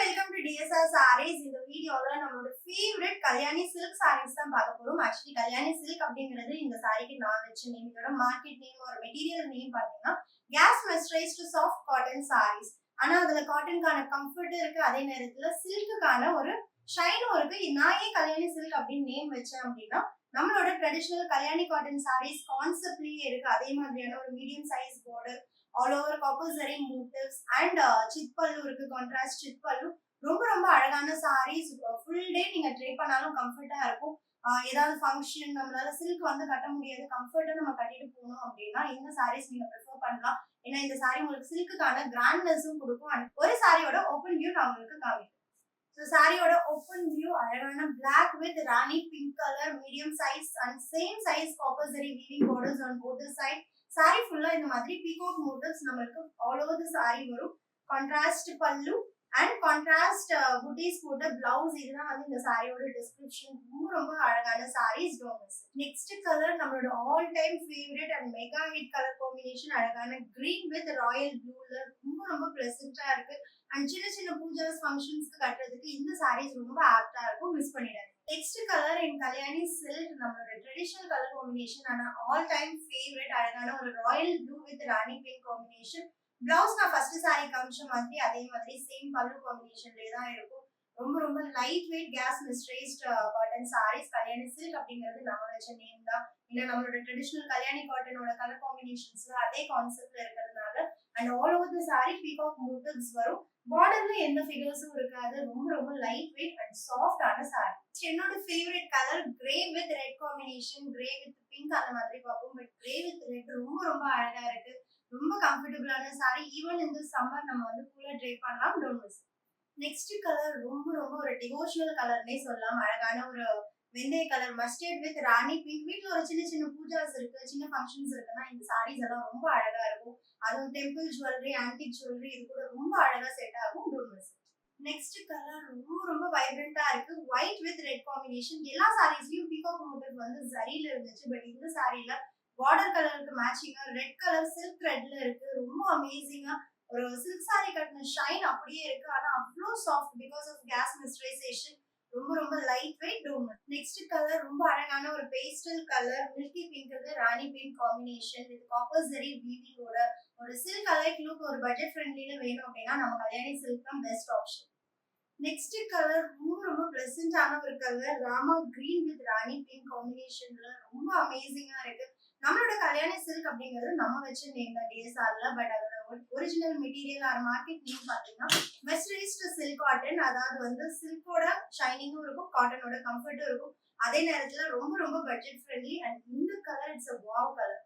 welcome to DSR Sarees. இந்த வீடியோல நம்மளோட ஃபேவரட் கல்யாணி சில்க் சாரீஸ் தான் பார்க்க போறோம். ஆக்சுவலி கல்யாணி சில்க் அப்படிங்கிறது இந்த சாரிக்கு நான் வச்ச நேம். இதோட மார்க்கெட் நேம் ஒரு மெட்டீரியல் நேம் பாத்தீங்கன்னா கேஸ் மெஸ்டரைஸ்டு சாஃப்ட் காட்டன் சாரீஸ். ஆனா அதுல காட்டனுக்கான கம்ஃபர்ட் இருக்கு, அதே நேரத்துல சில்க்குக்கான ஒரு ஷைனும் இருக்கு. நான் ஏன் கல்யாணி சில்க் அப்படின்னு நேம் வச்சேன் அப்படின்னா நம்மளோட ட்ரெடிஷனல் கல்யாணி காட்டன் சாரீஸ் கான்செப்ட்லயே இருக்கு. அதே மாதிரியான ஒரு medium size border, all over copper zari motives and chit பல்லு இருக்கு, கான்ட்ராஸ்ட் சிட் பல்லு. ரொம்ப ரொம்ப அழகான சாரீஸ். ஃபுல் டே நீங்க ட்ரை பண்ணாலும் கம்ஃபர்ட்டா இருக்கும். ஏதாவது ஃபங்க்ஷன் நம்மளால சில்க் வந்து கட்ட முடியாது, கம்ஃபர்ட்டா நம்ம கட்டிட்டு போகணும் அப்படின்னா இந்த சாரீஸ் நீங்க ப்ரிஃபர் பண்ணலாம். ஏன்னா இந்த சாரி உங்களுக்கு சில்க்குக்கான கிராண்ட்னஸும் கொடுக்கும். அண்ட் ஒரு சாரியோட ஓப்பன் வியூ நான் உங்களுக்கு காமிக்கிறேன். ஸோ சாரியோட ஓப்பன் வியூ அழகான black with rani pink colour, medium size and same size copper zari weaving borders on both side. Sari ஃபுல்லா இந்த மாதிரி பீகாக் மோட்டிவ்ஸ் நம்மளுக்கு ஆல் ஓவர் தி சாரி வரும். Contrast pallu and contrast buttis போட்ட பிளவுஸ். இதுதான் வந்து இந்த சாரியோட டிஸ்கிரிப்ஷன். ரொம்ப ரொம்ப அழகான saris. Don't miss. Next colour நம்மளோட all time favourite and mega hit colour combination அழகான கிரீன் வித் ராயல் ப்ளூல ரொம்ப ரொம்ப பிளசண்டா இருக்கு. அண்ட் சின்ன சின்ன பூஜாஸ் ஃபங்க்ஷன்ஸ்க்கு கட்டுறதுக்கு இந்த சாரீஸ் ரொம்ப ஆப்டா இருக்கும். மிஸ் பண்ணிடாதீங்க. நெக்ஸ்ட் கலர் இன் கல்யாணி சில்க் நம்மளோட ட்ரெடிஷனல் கலர் காம்பினேஷன். ஆனா ஆல் டைம் ஃபேவரட் அழகான ஒரு Royal blue with rani pink combination. Blouse நான் ஃபர்ஸ்ட் சாரி காமிச்ச மாதிரி அதே மாதிரி சேம் பல்லு காம்பினேஷன்லயே தான் இருக்கும். ரொம்ப ரொம்ப light weight gas mercerised cotton saris. Kalyani silk அப்படிங்கிறது நம்ம வச்ச நேம் தான். இல்ல நம்மளோட ட்ரெடிஷனல் கல்யாணி காட்டனோட கலர் காம்பினேஷன்ஸ்ல அதே கான்செப்ட்ல இருக்கிறதுனால and all over the sari peacock motifs வரும். பார்டர்ல எந்த ஃபிகர்ஸும் இருக்காது. ரொம்ப ரொம்ப லைட் வெயிட் அண்ட் சாஃப்டான சாரி. என்னோட favourite colour grey with red combination. Grey with pink அந்த மாதிரி பார்ப்போம், பட் கிரே வித் ரெட் ரொம்ப ரொம்ப அழகா இருக்கு. ரொம்ப கம்ஃபர்டபுளான சாரி. ஈவன் இந்த சம்மர் நம்ம வந்து கூலா ட்ரை பண்ணலாம். Don't miss. நெக்ஸ்ட் கலர் ரொம்ப ரொம்ப ஒரு டிவோஷனல் கலர்னே சொல்லலாம். அழகான ஒரு வெந்தய colour mustard with rani pink. வீட்டுல ஒரு சின்ன சின்ன பூஜாஸ் இருக்கு, சின்ன ஃபங்க்ஷன்ஸ் இருக்குன்னா இந்த சாரீஸ் எல்லாம் ரொம்ப அழகா இருக்கும். அதுவும் டெம்பிள் ஜுவல்லரி, ஆன்டிக் ஜுவல்லரி இது கூட ரொம்ப அழகா செட் ஆகும். Don't miss. நெக்ஸ்ட் கலர் ரொம்ப ரொம்ப வைப்ரண்டா இருக்கு. White with red combination. எல்லா சாரீஸ்லயும் பீகாக் மோட்டிவ் வந்து ஜரியில இருந்துச்சு, பட் இந்த சாரீல பார்டர் கலருக்கு மேட்சிங்கா ரெட் கலர் சில்க் த்ரெட்ல இருக்கு. ரொம்ப அமேசிங்கா ஒரு சில்க் சாரி கட்டின ஷைன் அப்படியே இருக்கு. ஆனா அவ்வளோ soft because of gas mercerisation. ரொம்ப ரொம்ப light weight. Don't. Next colour ரொம்ப அழகான ஒரு pastel colour milky pink rani pink combination with copper zari வீவிங்கோட ஒரு சில்க் அலைக் லுக். ஒரு பட்ஜெட் ஃப்ரெண்ட்லில வேணும் அப்படின்னா நம்ம கல்யாணி சில்க் தான் பெஸ்ட் ஆப்ஷன். நெக்ஸ்ட் கலர் ரொம்ப ரொம்ப பிளசண்டான ஒரு colour Rama green with rani pink காம்பினேஷன்ல ரொம்ப அமேசிங்கா இருக்கு. நம்மளோட கல்யாணி சில்க் அப்படிங்கிறது நம்ம வச்ச நேம் தான் டிஎஸ்ஆர்ல, பட் அதோட original material or market name பாத்தீங்கன்னா மெஸ்டரைஸ்டு சில்க் காட்டன். அதாவது வந்து சில்கோட ஷைனிங்கும் இருக்கும், காட்டனோட கம்ஃபர்ட்டும் இருக்கும். அதே நேரத்துல ரொம்ப ரொம்ப பட்ஜெட் ஃப்ரெண்ட்லி. அண்ட் இந்த colour it's a wow colour.